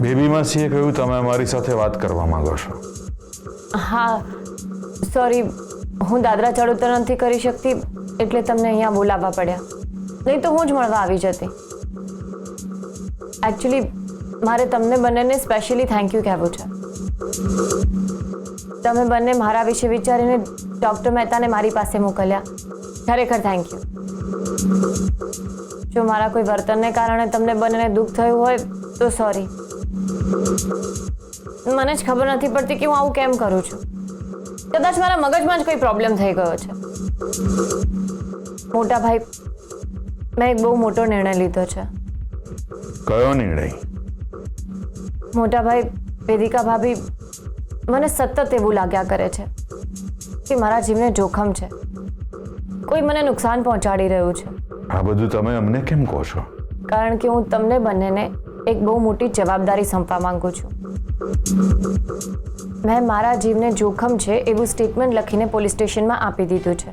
Baby માસીએ કહ્યું તમે અમારી સાથે વાત કરવા માંગો છો. હા સોરી, હું દાદરા ચડોતર નથી કરી શકતી એટલે તમને અહીંયા બોલાવવા પડ્યા, નહીં તો હું જ મળવા આવી જતી. એકચ્યુઅલી મારે તમને બંનેને સ્પેશિયલી થેન્ક યુ કહેવું છે. તમે બંને મારા વિશે વિચારીને ડૉક્ટર મહેતાને મારી પાસે મોકલ્યા, ખરેખર થેન્ક યુ. જો મારા કોઈ વર્તનને કારણે તમને બંનેને દુઃખ થયું હોય તો સોરી. મને જ ખબર નથી પડતી કે હું આવું કેમ કરું છું. કદાચ મારા મગજમાં જ કોઈ પ્રોબ્લેમ થઈ ગયો છે. મોટા ભાઈ, મેં એક બહુ મોટો નિર્ણય લીધો છે. કયો નિર્ણય? મોટા ભાઈ, વેદિકા ભાભી મને સતત એવું લાગ્યા કરે છે કે મારા જીવને જોખમ છે, કોઈ મને નુકસાન પહોંચાડી રહ્યું છે. આ બધું તમે અમને કેમ કહો છો? કારણ કે હું તમને બંનેને એક બહુ મોટી જવાબદારી સોંપવા માંગુ છું. મેં મારા જીવને જોખમ છે એવું સ્ટેટમેન્ટ લખીને પોલીસ સ્ટેશનમાં આપી દીધું છે.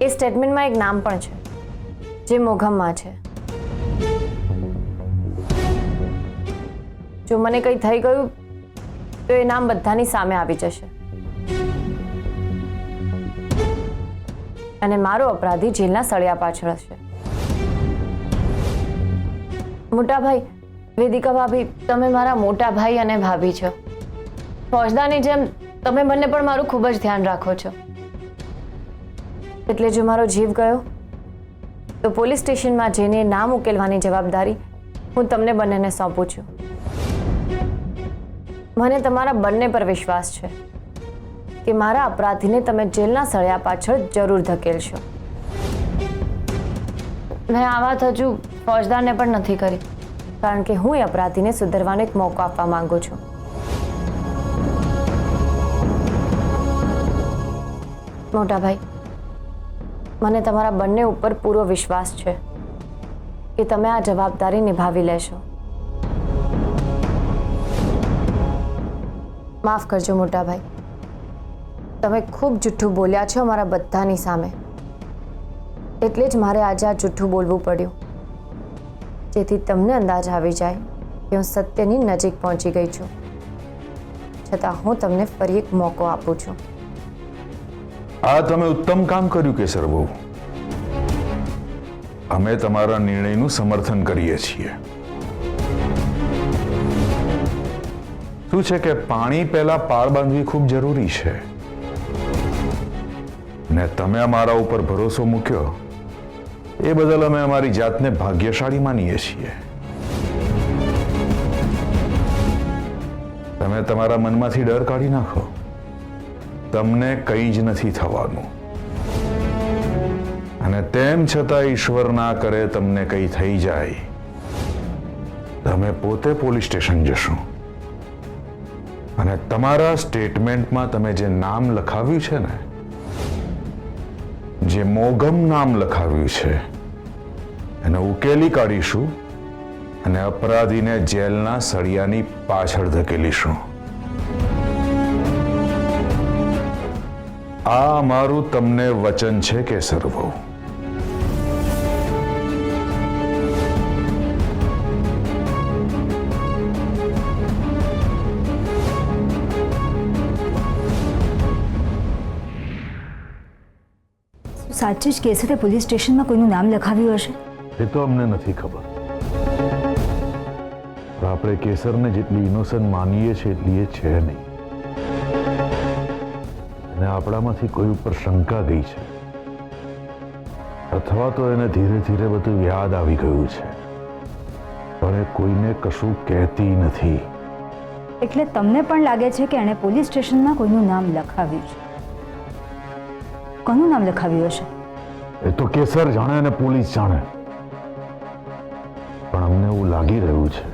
એ સ્ટેટમેન્ટમાં એક નામ પણ છે જે મોઘમમાં છે. જો મને કંઈ થઈ ગયું તો એ નામ બધાની સામે આવી જશે અને મારો અપરાધી જેલના સળિયા પાછળ હશે. મોટા ભાઈ, વેદિકા ભાભી, તમે મારા મોટા ભાઈ અને ભાભી છો. ફોજદારની જેમ તમે બંને પણ મારું ખૂબ જ ધ્યાન રાખો છો. એટલે જો મારો જીવ ગયો તો પોલીસ સ્ટેશનમાં જઈને નામ ઉકેલવાની જવાબદારી હું તમને બંનેને સોંપું છું. મને તમારા બંને પર વિશ્વાસ છે કે મારા અપરાધીને તમે જેલના સળિયા પાછળ જરૂર ધકેલશો. મેં આ વાત હજુ ફોજદારને પણ નથી કરી કારણ કે હું એ અપરાધીને સુધરવાનો એક મોકો આપવા માંગુ છું. મોટા ભાઈ, મને તમારા બંને ઉપર પૂરો વિશ્વાસ છે કે તમે આ જવાબદારી નિભાવી લેશો. માફ કરજો મોટા ભાઈ, તમે ખૂબ જૂઠું બોલ્યા છો અમારા બધાની સામે, એટલે જ મારે આજે આ જૂઠું બોલવું પડ્યું, જેથી તમને અંદાજ આવી જાય કે હું સત્યની નજીક પહોંચી ગઈ છું. છતાં હું તમને ફરી એક મોકો આપું છું. આ તમે ઉત્તમ કામ કર્યું કેસર બહુ. અમે તમારા નિર્ણયનું સમર્થન કરીએ છીએ. શું છે કે પાણી પહેલા પાળ બાંધવી ખૂબ જરૂરી છે ને તમે અમારા ઉપર ભરોસો મૂક્યો એ બદલ અમે અમારી જાતને ભાગ્યશાળી માનીએ છીએ. તમે તમારા મનમાંથી ડર કાઢી નાખો. તમને કંઈ જ નથી થવાનું અને તેમ છતાં ઈશ્વર ના કરે તમને કંઈ થઈ જાય, તમે પોતે પોલીસ સ્ટેશન જશો અને તમારા સ્ટેટમેન્ટમાં તમે જે નામ લખાવ્યું છે ને, જે મોગમ નામ લખાવ્યું છે, એને ઉકેલી કાઢીશું અને અપરાધીને જેલના સળિયાની પાછળ ધકેલીશું. આ અમારું તમને વચન છે કેસર બહુ. સાચે જ કેસરે પોલીસ સ્ટેશનમાં કોઈનું નામ લખાવ્યું હશે? એ તો અમને નથી ખબર. આપણે કેસરને જેટલી ઇનોસન્ટ માનીએ છીએ એટલી એ છે નહીં અને આપણામાંથી કોઈ ઉપર શંકા ગઈ છે અથવા તો એને ધીરે ધીરે બધું યાદ આવી ગયું છે, પણ એ કોઈને કશું કહેતી નથી. એટલે તમને પણ લાગે છે કે એણે પોલીસ સ્ટેશનમાં કોઈનું નામ લખાવ્યું છે? કોનું નામ લખાવ્યું હશે? એ તો કેસર જાણે અને પોલીસ જાણે, પણ અમને એવું લાગી રહ્યું છે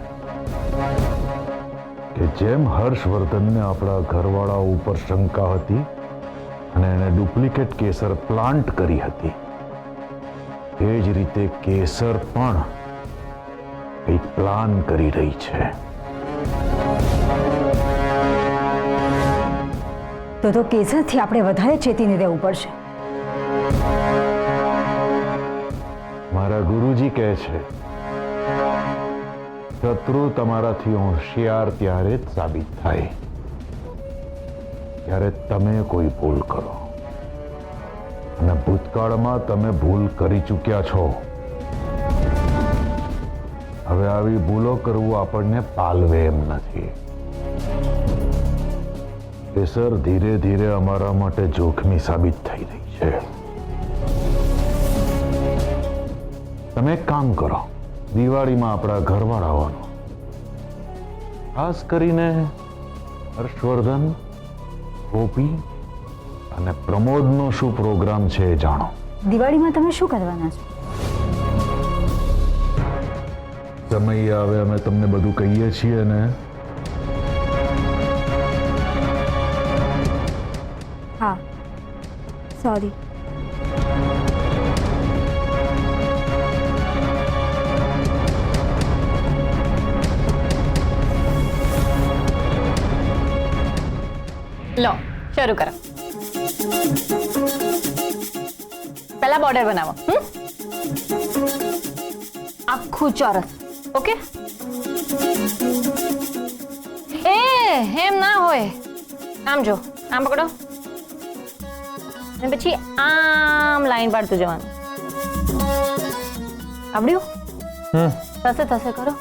કે જેમ હર્ષવર્ધનને આપણા ઘરવાળાઓ ઉપર શંકા હતી અને એને ડુપ્લિકેટ કેસર પ્લાન્ટ કરી હતી, તે જ રીતે કેસર પણ એક પ્લાન કરી રહી છે. તો કેસરથી આપણે વધારે ચેતીને રહેવું પડશે. મારા ગુરુજી કહે છે, શત્રુ તમારાથી હોશિયાર ત્યારે જ સાબિત થાય ત્યારે તમે કોઈ ભૂલ કરો, અને ભૂતકાળમાં તમે ભૂલ કરી ચૂક્યા છો. હવે આવી ભૂલો કરવું આપણને પાલવે એમ નથી. કેસર ધીરે ધીરે અમારા માટે જોખમી સાબિત થઈ રહી છે. તમે એક કામ કરો, દિવાળીમાં આપણા ઘરવાળાઓનો, ખાસ કરીને હર્ષવર્ધન, ગોપી અને પ્રમોદનો શું પ્રોગ્રામ છે એ જાણો. દિવાળીમાં તમે શું કરવાના છો? સમય આવે અમે તમને બધું કહીએ છીએ ને. હા, સોરી. લો શરૂ કરો. પહેલા બોર્ડર બનાવો. આખું ચોરસ. ઓકે? એ એમ ના હોય. આમ જો, આમ પકડો અને પછી આમ લાઈન પાડતું જવાનું. આવડ્યું? થશે થશે કરો.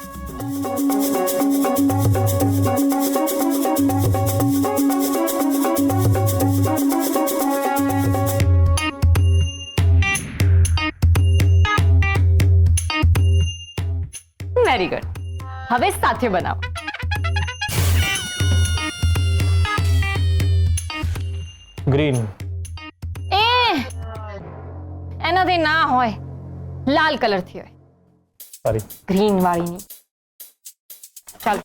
Very good. હવે સાથે બનાવો. ગ્રીન. એનાથી ના હોય, લાલ કલરથી હોય. સોરી. ગ્રીન વાળી નહીં. ચાલો,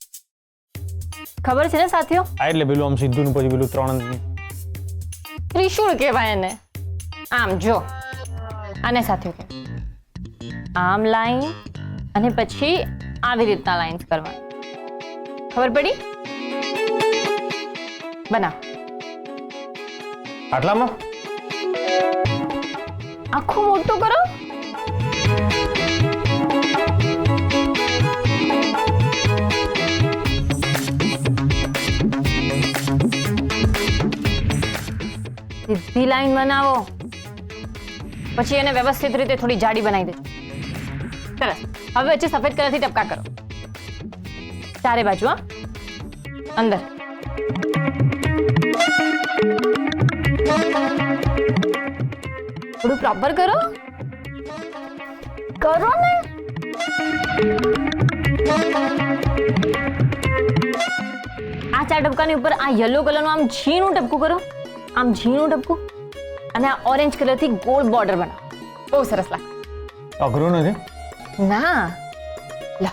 ખબર છે ને સાથીઓ? આ એટલે પેલું આમ સીધું ને પછી પેલું 3 ત્રિશુળ કહેવાય એને. આમ જો, આને સાથીઓ કહેવાય. આમ લાઈન અને પછી આવી રીતના લાઈન્સ કરવાની. ખબર પડી? બનાવ. આટલામાં આખું મોટું કરો. સીધી લાઈન બનાવો, પછી એને વ્યવસ્થિત રીતે થોડી જાડી બનાવી દેજો. સરસ. હવે વચ્ચે સફેદ કલરથી ટપકા કરો. ચારે બાજુ. હા, અંદર. થોડું પ્રોપર કરો. કરો ને. આ 4 ટપકાની ઉપર આ યલો કલરનું આમ ઝીણું ટપકું કરો. આમ ઝીણું ટપકું. અને આ ઓરેન્જ કલરથી ગોળ બોર્ડર બનાવો. બહુ સરસ લાગે. અઘરું નથી. ના, લો.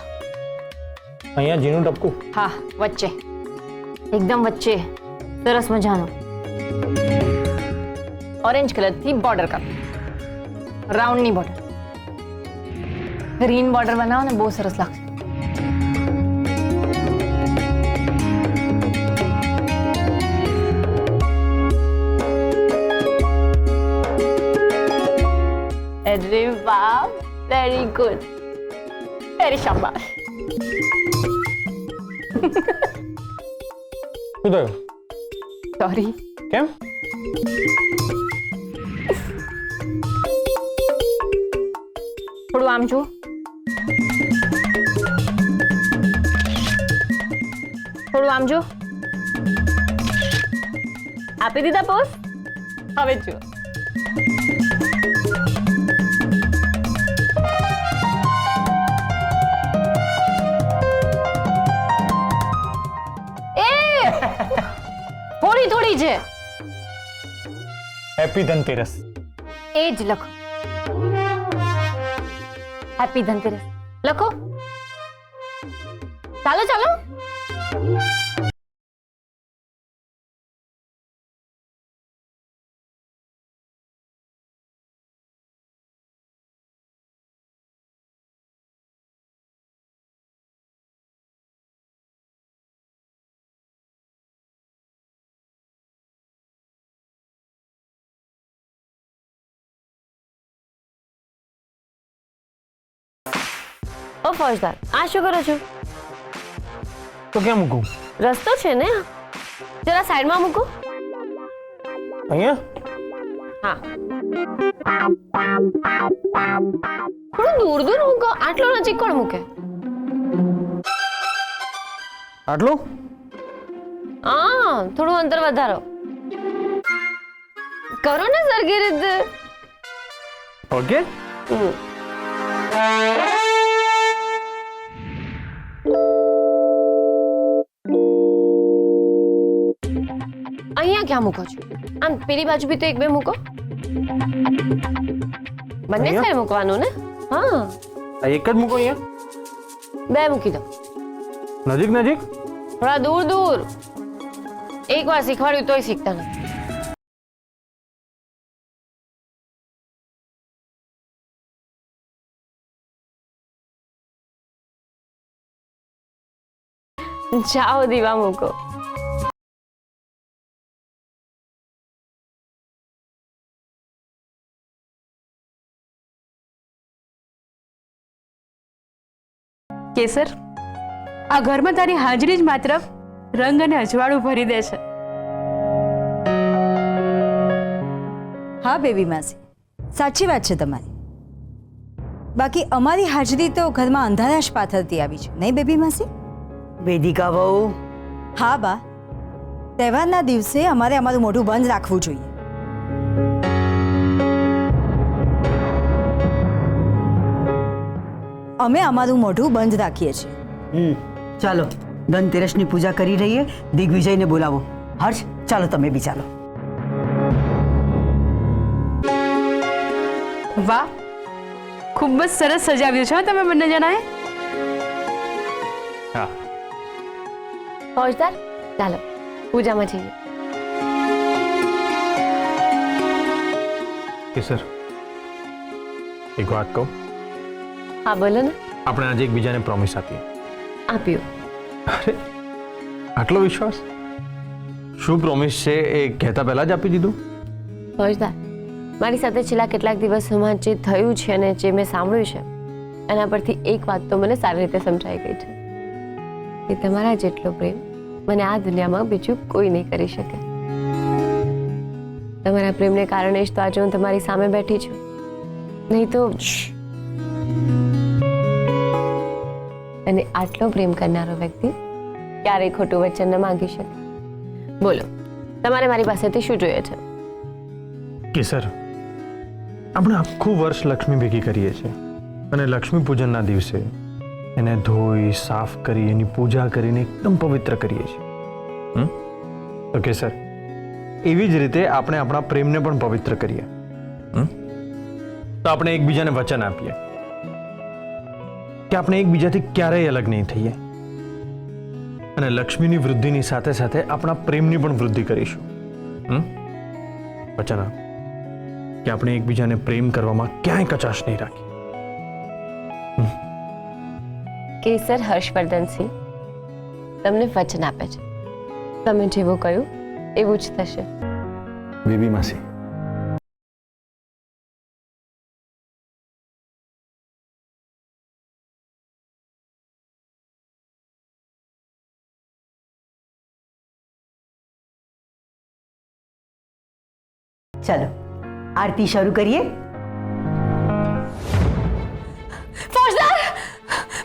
અહીંયા ઝીણું ટપકું. હા, વચ્ચે, એકદમ વચ્ચે. સરસ મજાનું ઓરેન્જ કલરથી બોર્ડર કરો. રાઉન્ડની બોર્ડર. ગ્રીન બોર્ડર બનાવો ને, બહુ સરસ લાગશે. અરે વાહ, વેરી ગુડ. વેરી શાબાશ. શું થયું? સોરી. કેમ? થોડું આમ જુઓ. થોડું આમ જુઓ. આપી દીધા પોઝ. હવે જુઓ. થોડી થોડી છે. હેપી ધનતેરસ. એ જ લખો. હેપી ધનતેરસ લખો. ચાલો ચાલો. ઓ ફોજદાર, આ શું કરો છો? તો ક્યાં મૂકું? રસ્તો છે ને, જરા સાઈડમાં મૂકો. અહીંયા? હા, થોડું દૂર દૂર મૂકો. આટલો નજીક કોણ મૂકે? આટલું? હા, થોડું અંતર વધારો. કરો ને સરખી રીતે. ઓકે. અહીંયા ક્યાં મૂકો છો? આમ પેલી બાજુ બી તો એક બે મૂકો. બંને સાઈડ મૂકવાનું ને? હા, આ એક જ મૂકો અહીંયા? બે મૂકી દો. નજીક નજીક? થોડા દૂર દૂર. એકવાર શીખવાડ્યું તોય શીખતા નથી. જાઓ, દીવા મૂકો. કેસર, આ ઘરમાં તારી હાજરી જ માત્ર રંગ અને અજવાળું ભરી દે છે. હા બેબી માસી, સાચી વાત છે તમારી. બાકી અમારી હાજરી તો ઘરમાં અંધારા જ પાથરતી આવી છે, નહીં બેબી માસી? વેદિકા બહુ હા બા, તહેવારના દિવસે અમારે અમારું મોઢું બંધ રાખવું જોઈએ. અમે અમારું મોઢું બંધ રાખીએ છીએ. ચાલો ધનતેરસની પૂજા કરી રહીએ. દિગ્વિજયને બોલાવો. હર્ષ, ચાલો તમે બી ચાલો. વાહ, ખૂબ જ સરસ સજાવ્યું છે હો તમે બંને જણાએ. હા. ફોજદાર, ચાલો પૂજામાં જઈએ. કેસર, એક વાત કહું? હા બોલો ને. આપણે આજે એકબીજાને પ્રોમિસ આપીએ. આપ્યું. અરે, આટલો વિશ્વાસ? શું પ્રોમિસ છે એ કહેતા પહેલા જ આપી દીધું? ફોજદાર, મારી સાથે છેલ્લા કેટલાક દિવસોમાં જે થયું છે અને જે મેં સાંભળ્યું છે એના પરથી એક વાત તો મને સારી રીતે સમજાઈ ગઈ છે કે તમારા જેટલો પ્રેમ મને આ દુનિયામાં બીજું કોઈ નહીં કરી શકે. તમારા પ્રેમને કારણે જ તો આજે હું તમારી સામે બેઠી છું, નહીં તો. અને આટલો પ્રેમ કરનારો વ્યક્તિ ક્યારેય ખોટું વચન ન માંગી શકે. બોલો, તમારે મારી પાસેથી શું જોઈએ છે? કેસર, આપણે આખું વર્ષ લક્ષ્મી ભેગી કરીએ છીએ અને લક્ષ્મી પૂજનના દિવસે એને ધોઈ સાફ કરી એની પૂજા કરીને એકદમ પવિત્ર કરીએ છીએ. તો કેસર, એવી જ રીતે આપણે આપણા પ્રેમને પણ પવિત્ર કરીએ. તો આપણે એકબીજાને વચન આપીએ કે આપણે એકબીજાથી ક્યારેય અલગ નહીં થઈએ અને લક્ષ્મીની વૃદ્ધિની સાથે સાથે આપણા પ્રેમની પણ વૃદ્ધિ કરીશું. વચન આપ કે આપણે એકબીજાને પ્રેમ કરવામાં ક્યાંય કચાશ નહીં રાખીએ. કેસર હર્ષવર્ધનસિંહ તમને વચન આપે છે, તમે જેવું કહ્યું એવું જ થશે. બેબી માસી, ચાલો આરતી શરૂ કરીએ. ફોજદાર,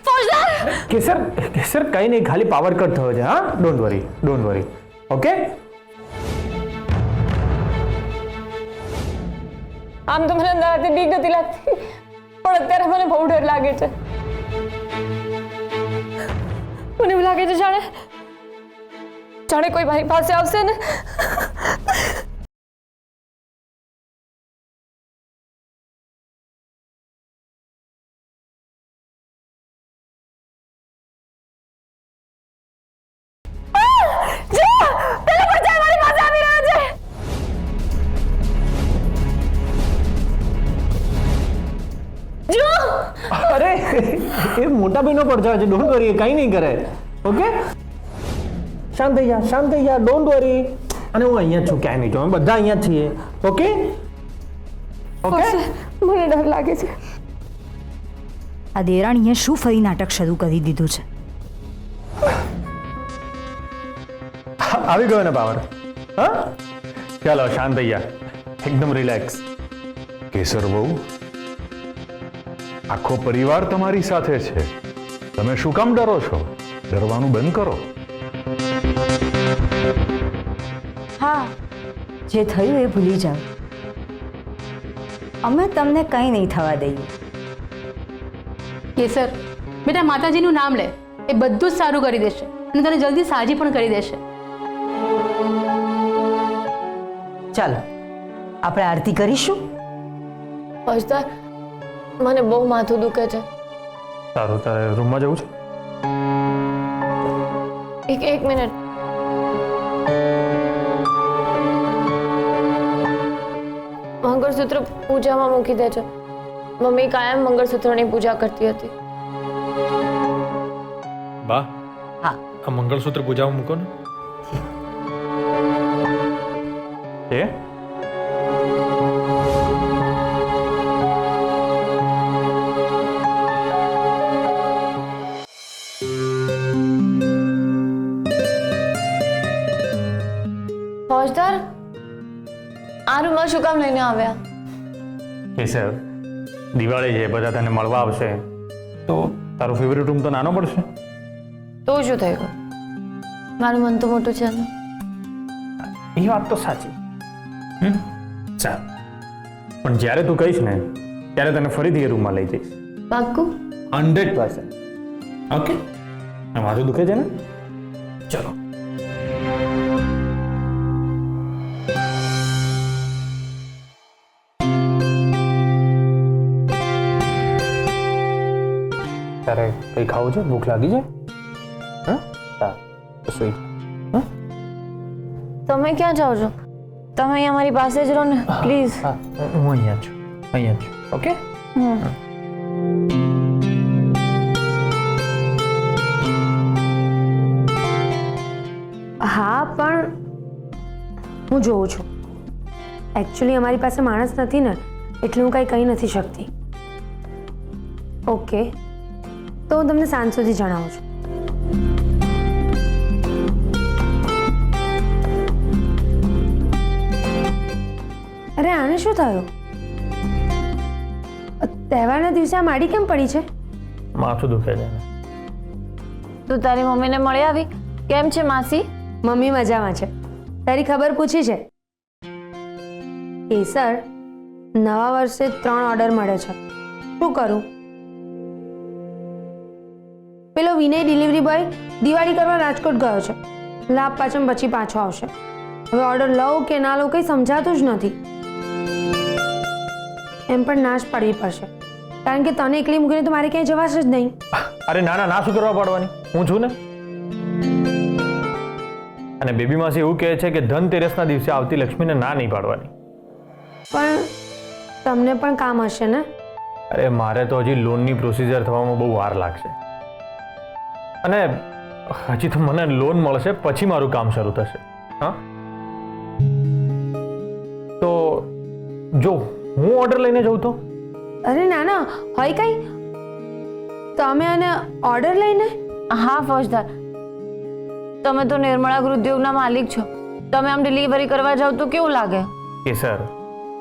ફોજદાર! કેસર, કેસર કઈ નહીં, ખાલી પાવર કટ થયો છે. હા, don't worry, don't worry. Okay. આમ તો મને અંદરથી બીક નથી લાગતી, પણ અત્યારે મને બહુ ડર લાગે છે. મને એવું લાગે છે જાણે કોઈ મારી પાસે આવશે ને. અરે, એ મોટા ભાઈનો પડછાયો છે, ડોન્ટ વરી, કઈ નહીં કરે. ઓકે, શાંત થઈ જા, શાંત થઈ જા, ડોન્ટ વરી. અને હું અહીંયા જ છું, ક્યાંય નહીં છું, અમે બધા અહીંયા જ છીએ. Okay, okay. મને ડર લાગે છે. આ દેરાણીએ શું ફરી નાટક શરૂ કરી દીધું છે? આવી ગયો ને પાવર? હા, ચાલો શાંત થઈ ગયા, એકદમ રિલેક્સ. કેસર બહુ, આખો પરિવાર તમારી સાથે છે. તમે શું કામ ડરો છો? ડરવાનું બંધ કરો. હા, જે થયું એ ભૂલી જાઓ. અમે તમને કંઈ નહીં થવા દઈએ. કેસર, બેટા માતાજીનું નામ લે, એ બધું જ સારું કરી દેશે અને તને જલ્દી સાજી પણ કરી દેશે. ચાલો આપણે આરતી કરીશું. ફોજદાર, મને બહુ માથું દુખે છે. સારું, તારે રૂમમાં જવું છે? એક મિનિટ. મંગળસૂત્ર પૂજામાં મૂકી દેજો. મમ્મી કાયમ મંગળસૂત્રની પૂજા કરતી હતી. બા, હા. આ મંગળસૂત્ર પૂજામાં મૂકો ને. એ ફોજદાર, આ રૂમમાં શું કામ લઈને આવ્યા? કેસર, દિવાળી છે, બધા તને મળવા આવશે, તો તારો ફેવરેટ રૂમ તો નાનો પડશે. તો શું થઈ ગયું? મારું મન તો મોટું છે ને. એ વાત તો સાચી. ચાલ, પણ જ્યારે તું કહીશ ને ત્યારે તને ફરીથી એ રૂમમાં લઈ જઈશ. પાક્કું? 100%. ઓકે? આ માથું દુખે છે ને? ચલો. તારે કંઈ ખાવું છે? ભૂખ લાગી છે? હા, સારું, તો સુઈ જા. તમે ક્યાં જાઓ છો? તમે અહીંયા મારી પાસે જ રહો ને, પ્લીઝ. હા, હું અહીંયા છું, અહીંયા છું. ઓકે? હા, પણ હું જોઉં છું. એકચ્યુઅલી અમારી પાસે માણસ નથી ને, એટલે હું કાંઈ કહી નથી શકતી. ઓકે, તો હું તમને સાંજ સુધી જણાવું છું. અરે આને શું થયું? તહેવારના દિવસે આ માડી કેમ પડી છે? માથું દુખે છે. તું તારી મમ્મીને મળી આવી? કેમ છે માસી? મમ્મી મજામાં છે. તારી ખબર પૂછી છે? કેસર, નવા વર્ષે 3 ઓર્ડર મળે છે. શું કરું? પેલો વિનય ડિલિવરી બોય દિવાળી કરવા રાજકોટ ગયો છે. લાભ પાચમ પછી પાછો આવશે. હવે ઓર્ડર લઉં કે ના લઉં કંઈ સમજાતું જ નથી. એમ પણ નાશ પાડવી પડશે, કારણ કે તને એકલી મૂકીને તો મારે ક્યાંય જવાશે જ નહીં. અરે ના ના, ના શું કરવા પાડવાની? હું છું ને. અને બેબી માસી એવું કહે છે કે ધનતેરસના દિવસે આવતી લક્ષ્મીને ના નહીં પાડવાની. પણ તમને પણ કામ હશે ને? અરે મારે તો હજી લોનની પ્રોસિજર થવામાં બહુ વાર લાગશે, અને હજી તો મને લોન મળશે પછી મારું કામ શરૂ થશે. હા, તો જો હું ઓર્ડર લઈને જઉં તો? અરે ના ના, હોય કઈ? તમે અને ઓર્ડર લઈને? હા ફોજદાર, તમે તો નિર્મળા ગૃહોદ્યોગના માલિક છો. તમે આમ ડિલિવરી કરવા જાવ તો કેવું લાગે? કે સર,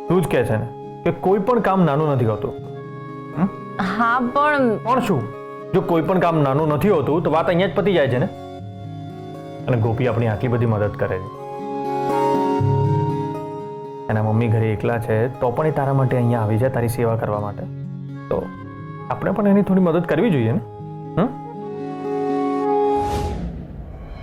તું જ કહે છે ને કે કોઈ પણ કામ નાનું નથી હોતું. હા પણ શું, જો કોઈ પણ કામ નાનું નથી હોતું તો વાત અહીંયા જ પતી જાય છે ને. અને ગોપી આપણી આટલી બધી મદદ કરે છે. એના મમ્મી ઘરે એકલા છે તો પણ એ તારા માટે અહીંયા આવી છે, તારી સેવા કરવા માટે. તો આપણે પણ એની થોડી મદદ કરવી જોઈએ ને.